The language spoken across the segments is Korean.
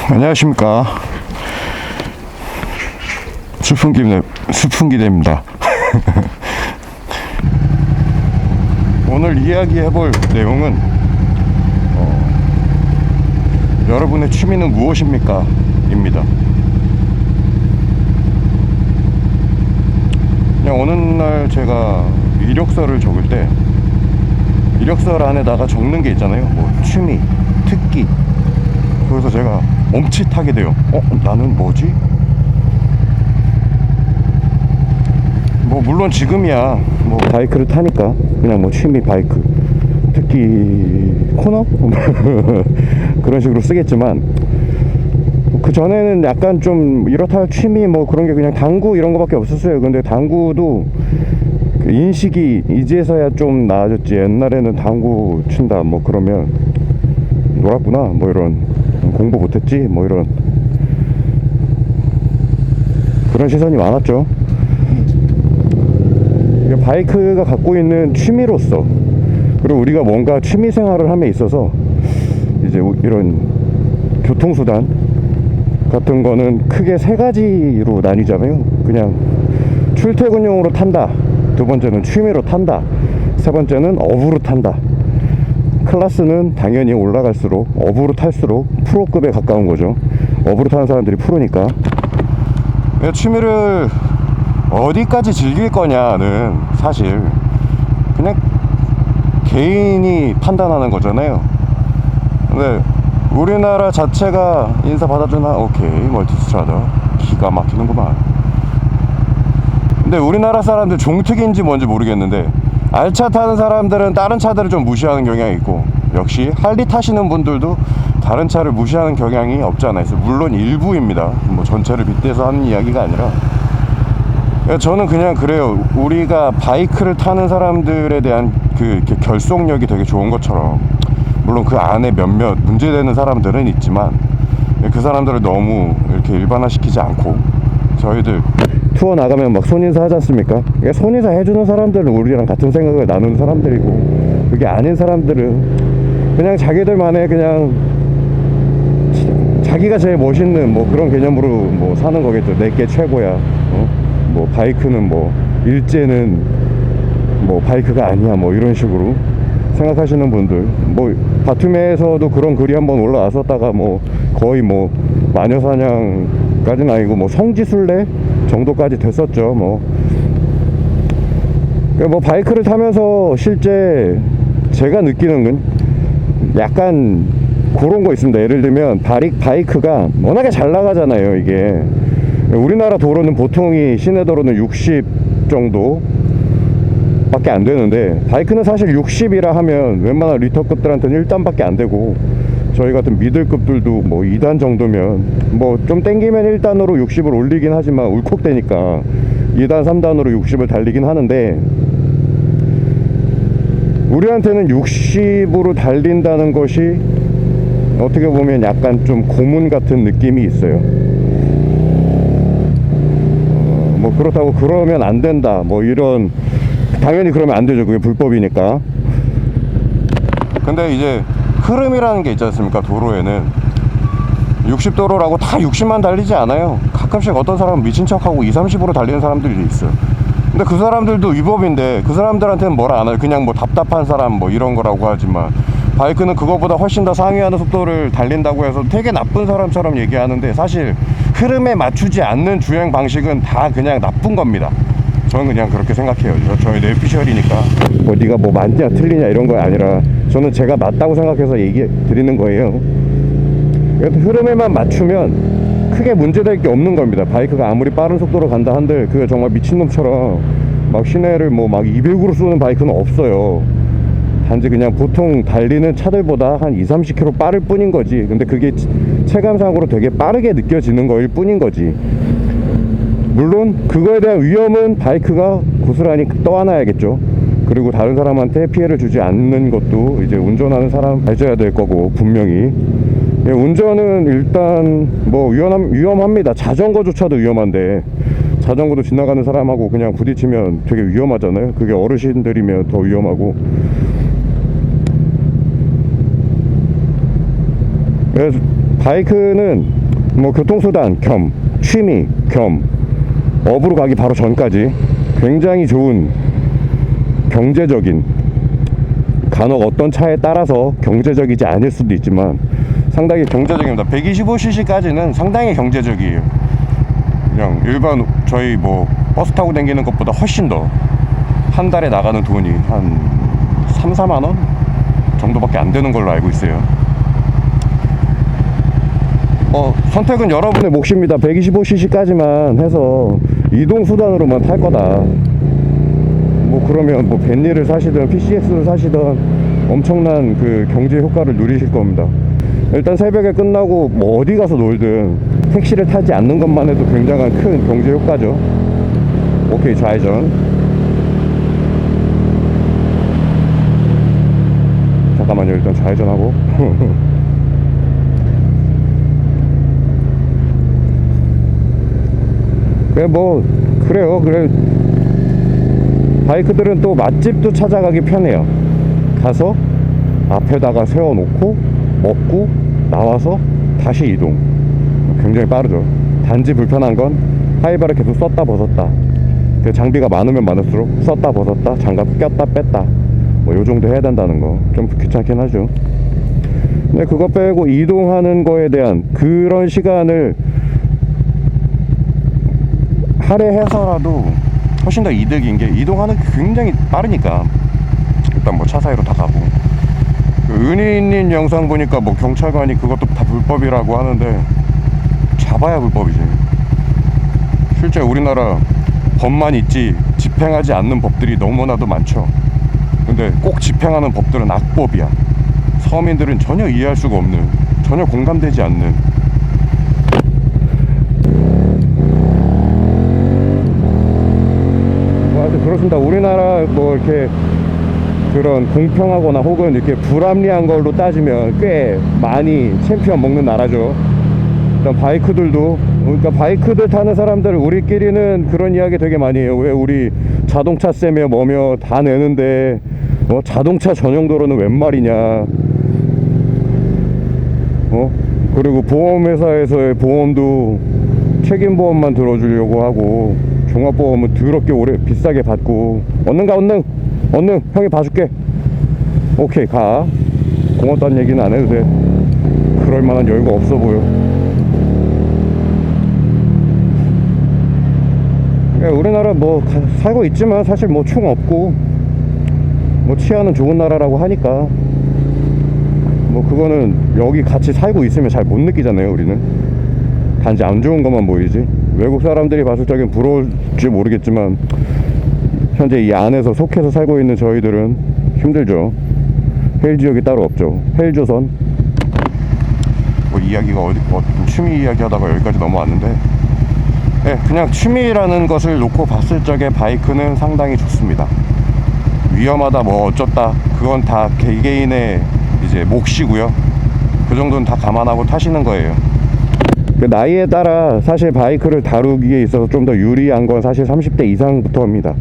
안녕하십니까. 수풍기대입니다. 오늘 이야기해볼 내용은 여러분의 취미는 무엇입니까? 입니다. 그냥 어느 날 제가 이력서를 적을 때 이력서 안에다가 적는 게 있잖아요. 뭐 취미, 특기. 그래서 제가 멈칫하게 돼요. 나는 뭐지? 뭐 물론 지금이야 뭐 바이크를 타니까 그냥 뭐 취미 바이크, 특기 코너? 그런 식으로 쓰겠지만, 그 전에는 약간 좀 이렇다 할 취미 뭐 그런 게 그냥 당구 이런 거밖에 없었어요. 근데 당구도 그 인식이 이제서야 좀 나아졌지. 옛날에는 당구 친다 뭐 그러면 놀았구나 뭐 이런, 공부 못했지 뭐 이런 그런 시선이 많았죠. 바이크가 갖고 있는 취미로서, 그리고 우리가 뭔가 취미 생활을 함에 있어서 이제 이런 교통수단 같은 거는 크게 세 가지로 나뉘잖아요. 그냥 출퇴근용으로 탄다, 두 번째는 취미로 탄다, 세 번째는 업으로 탄다. 클래스는 당연히 올라갈수록 업으로 탈수록 프로급에 가까운 거죠. 업으로 타는 사람들이 프로니까. 취미를 어디까지 즐길 거냐는 사실 그냥 개인이 판단하는 거잖아요. 근데 우리나라 자체가 인사 받아주나? 오케이, 멀티스트라다, 기가 막히는구만. 근데 우리나라 사람들 종특인지 뭔지 모르겠는데 알차 타는 사람들은 다른 차들을 좀 무시하는 경향이 있고, 역시 할리 타시는 분들도 다른 차를 무시하는 경향이 없지 않아 있어요. 물론 일부입니다. 뭐 전체를 빗대서 하는 이야기가 아니라, 저는 그냥 그래요. 우리가 바이크를 타는 사람들에 대한 그 결속력이 되게 좋은 것처럼, 물론 그 안에 몇몇 문제되는 사람들은 있지만 그 사람들을 너무 이렇게 일반화시키지 않고, 저희들 투어 나가면 막 손인사 하지 않습니까? 손인사 해주는 사람들은 우리랑 같은 생각을 나누는 사람들이고, 그게 아닌 사람들은 그냥 자기들만의 그냥 자기가 제일 멋있는 뭐 그런 개념으로 뭐 사는 거겠죠. 내게 최고야. 뭐 바이크는 뭐 일제는 뭐 바이크가 아니야 뭐 이런 식으로 생각하시는 분들, 뭐 바툼에서도 그런 글이 한번 올라왔었다가 뭐 거의 뭐 마녀사냥까지는 아니고 뭐 성지순례 정도까지 됐었죠. 뭐 바이크를 타면서 실제 제가 느끼는 건 약간 그런 거 있습니다. 예를 들면 바이크가 워낙에 잘 나가잖아요. 이게 우리나라 도로는 보통이 시내 도로는 60 정도 밖에 안 되는데, 바이크는 사실 60이라 하면 웬만한 리터급들한테는 1단밖에 안 되고, 저희 같은 미들급들도 뭐 2단 정도면 뭐 좀 땡기면 1단으로 60을 올리긴 하지만 울컥대니까 2단 3단으로 60을 달리긴 하는데, 우리한테는 60으로 달린다는 것이 어떻게 보면 약간 좀 고문 같은 느낌이 있어요. 뭐 그렇다고 그러면 안 된다 뭐 이런, 당연히 그러면 안 되죠. 그게 불법이니까. 근데 이제 흐름이라는 게 있지 않습니까? 도로에는 60도로라고 다 60만 달리지 않아요. 가끔씩 어떤 사람은 미친 척하고 2, 30으로 달리는 사람들이 있어요. 근데 그 사람들도 위법인데 그 사람들한테는 뭐라 안 해요. 그냥 뭐 답답한 사람 뭐 이런 거라고 하지만, 바이크는 그거보다 훨씬 더 상회하는 속도를 달린다고 해서 되게 나쁜 사람처럼 얘기하는데, 사실 흐름에 맞추지 않는 주행 방식은 다 그냥 나쁜 겁니다. 저는 그냥 그렇게 생각해요. 저희 뇌피셜이니까 뭐 네가 뭐 맞냐 틀리냐 이런 거 아니라, 저는 제가 맞다고 생각해서 얘기 드리는 거예요. 흐름에만 맞추면 크게 문제될 게 없는 겁니다. 바이크가 아무리 빠른 속도로 간다 한들 그게 정말 미친놈처럼 막 시내를 뭐 막 200으로 쏘는 바이크는 없어요. 단지 그냥 보통 달리는 차들보다 한 2, 30km 빠를 뿐인 거지. 근데 그게 체감상으로 되게 빠르게 느껴지는 거일 뿐인 거지. 물론 그거에 대한 위험은 바이크가 고스란히 떠안아야겠죠. 그리고 다른 사람한테 피해를 주지 않는 것도 이제 운전하는 사람 가져야 될 거고, 분명히. 운전은 일단 뭐 위험합니다. 자전거조차도 위험한데, 자전거도 지나가는 사람하고 그냥 부딪히면 되게 위험하잖아요. 그게 어르신들이면 더 위험하고. 그래서 바이크는 뭐 교통수단 겸 취미 겸 업으로 가기 바로 전까지 굉장히 좋은 경제적인, 간혹 어떤 차에 따라서 경제적이지 않을 수도 있지만 상당히 경제적입니다. 125cc까지는 상당히 경제적이에요. 그냥 일반 저희 뭐 버스 타고 다니는 것보다 훨씬 더 한 달에 나가는 돈이 한 3, 4만원 정도밖에 안 되는 걸로 알고 있어요. 선택은 여러분의 몫입니다. 125cc까지만 해서 이동수단으로만 탈 거다, 뭐 그러면 뭐 벤리를 사시든 PCX를 사시든 엄청난 그 경제 효과를 누리실 겁니다. 일단 새벽에 끝나고 뭐 어디 가서 놀든 택시를 타지 않는 것만 해도 굉장한 큰 경제 효과죠. 오케이, 좌회전. 잠깐만요, 일단 좌회전하고. 그래, 뭐 그래요. 그래, 바이크들은 또 맛집도 찾아가기 편해요. 가서 앞에다가 세워놓고 먹고 나와서 다시 이동, 굉장히 빠르죠. 단지 불편한 건 하이바를 계속 썼다 벗었다, 그 장비가 많으면 많을수록 썼다 벗었다, 장갑 꼈다 뺐다, 뭐 요정도 해야 된다는 거 좀 귀찮긴 하죠. 근데 그거 빼고 이동하는 거에 대한 그런 시간을 할애해서라도 훨씬 더 이득인 게, 이동하는 게 굉장히 빠르니까. 일단 뭐 차 사이로 다 가고, 그 은희님 영상 보니까 뭐 경찰관이 그것도 다 불법이라고 하는데 잡아야 불법이지. 실제 우리나라 법만 있지 집행하지 않는 법들이 너무나도 많죠. 근데 꼭 집행하는 법들은 악법이야. 서민들은 전혀 이해할 수가 없는, 전혀 공감되지 않는. 그렇습니다. 우리나라 뭐 이렇게 그런 공평하거나 혹은 이렇게 불합리한 걸로 따지면 꽤 많이 챔피언 먹는 나라죠. 일단 바이크들도, 그러니까 바이크들 타는 사람들 우리끼리는 그런 이야기 되게 많이 해요. 왜 우리 자동차 세며 뭐며 다 내는데 자동차 전용 도로는 웬 말이냐. 그리고 보험회사에서의 보험도 책임보험만 들어주려고 하고 종합보험은 더럽게 오래 비싸게 받고. 얼른 형이 봐줄게. 오케이, 가. 고맙다는 얘기는 안 해도 돼. 그럴만한 여유가 없어 보여. 우리나라 뭐 살고 있지만 사실 뭐 총 없고 뭐 치안은 좋은 나라라고 하니까 뭐 그거는 여기 같이 살고 있으면 잘 못 느끼잖아요. 우리는 단지 안 좋은 것만 보이지. 외국 사람들이 봤을 적엔 부러울지 모르겠지만 현재 이 안에서 속해서 살고 있는 저희들은 힘들죠. 헬 지역이 따로 없죠. 헬조선. 뭐 이야기가 취미 이야기 하다가 여기까지 넘어왔는데, 그냥 취미라는 것을 놓고 봤을 적에 바이크는 상당히 좋습니다. 위험하다 뭐 어쩌다 그건 다 개개인의 이제 몫이고요. 그 정도는 다 감안하고 타시는 거예요. 그 나이에 따라 사실 바이크를 다루기에 있어서 좀 더 유리한 건 사실 30대 이상부터입니다.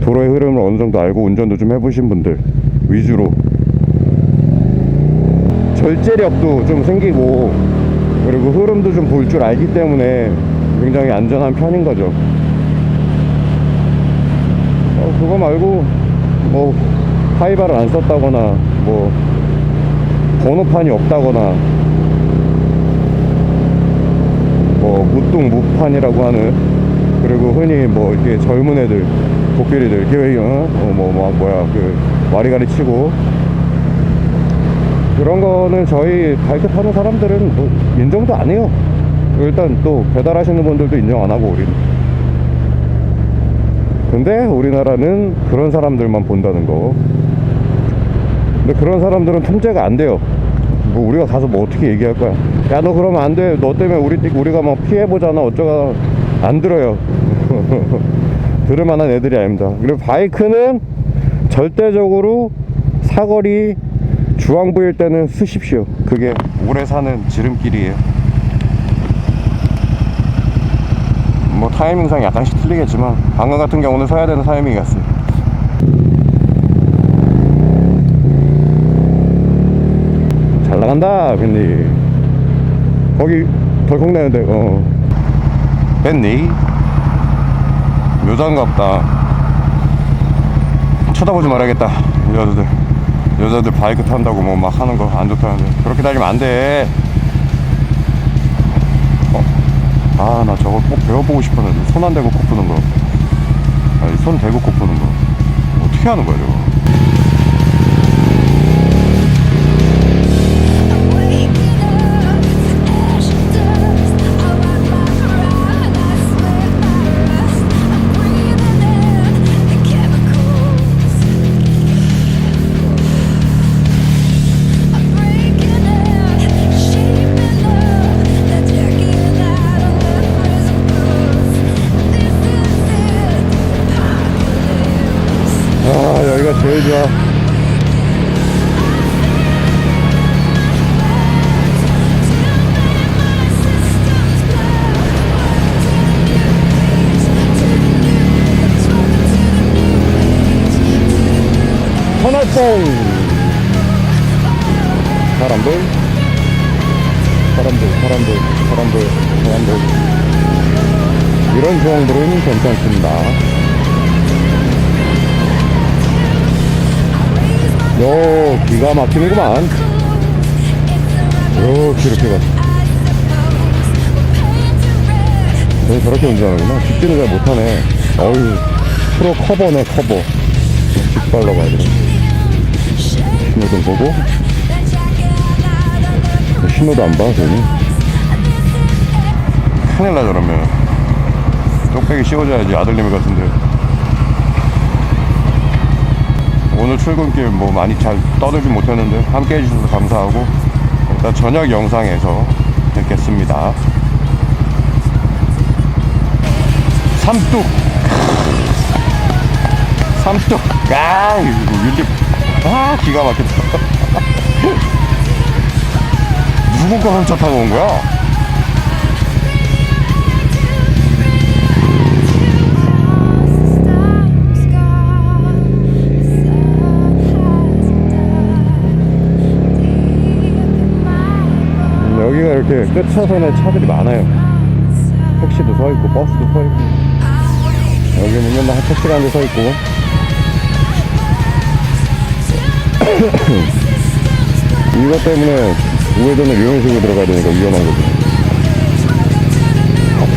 도로의 흐름을 어느 정도 알고 운전도 좀 해보신 분들 위주로. 절제력도 좀 생기고 그리고 흐름도 좀 볼 줄 알기 때문에 굉장히 안전한 편인 거죠. 그거 말고 뭐 하이바를 안 썼다거나 뭐 번호판이 없다거나 뭐 무뚱 무판이라고 하는, 그리고 흔히 뭐 이렇게 젊은 애들 복귀리들 그 와리가리 치고 그런 거는 저희 바이크 타는 사람들은 뭐 인정도 안 해요. 일단 또 배달하시는 분들도 인정 안 하고 우리는. 근데 우리나라는 그런 사람들만 본다는 거. 근데 그런 사람들은 통제가 안 돼요. 뭐 우리가 가서 뭐 어떻게 얘기할 거야. 야, 너 그러면 안 돼. 너 때문에 우리가 막 피해보잖아. 어쩌가. 안 들어요. 들을 만한 애들이 아닙니다. 그리고 바이크는 절대적으로 사거리 주황부일 때는 쓰십시오. 그게 오래 사는 지름길이에요. 뭐 타이밍상 약간씩 틀리겠지만 방금 같은 경우는 서야 되는 타이밍이었어요. 잘 나간다 빈니. 거기 덜컥 내는데 뺐니? 여잔갑다. 쳐다보지 말아야겠다. 여자들 바이크 탄다고 뭐 막 하는 거 안 좋다는데 그렇게 다니면 안 돼. 아, 나 저거 꼭 배워보고 싶었는데. 손 안 대고 코 푸는 거. 아니, 손 대고 코 푸는 거 어떻게 하는 거야 저거. 여기가 제일 좋아. 터널봉. 사람들 이런 조항들은 괜찮습니다. 기가 막히는구만. 이렇게 가. 너 저렇게 운전하구나. 직진을 잘 못하네. 어휴, 프로 커버네, 커버. 직발로 가야 돼. 신호 좀 보고. 신호도 안 봐, 저는. 큰일 나, 저러면. 쪽배기 씌워줘야지, 아들님이 같은데. 오늘 출근길 뭐 많이 잘 떠들진 못했는데 함께 해주셔서 감사하고, 일단 저녁 영상에서 뵙겠습니다. 삼뚝. 윌리. 기가 막혔다. 누구 거 훔쳐 타고 온 거야? 여기가 이렇게 끝차선에 차들이 많아요. 택시도 서있고 버스도 서있고. 여기는 맨날 택시가 한 대 서있고. 이것 때문에 우회전을 이런 식으로 들어가야 되니까 위험한 거지.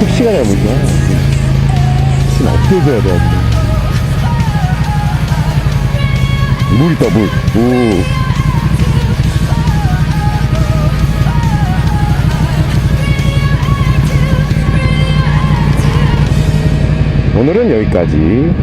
택시가 잘못이야. 택시는 어떻게 해줘야 돼. 물 있다, 물. 오늘은 여기까지.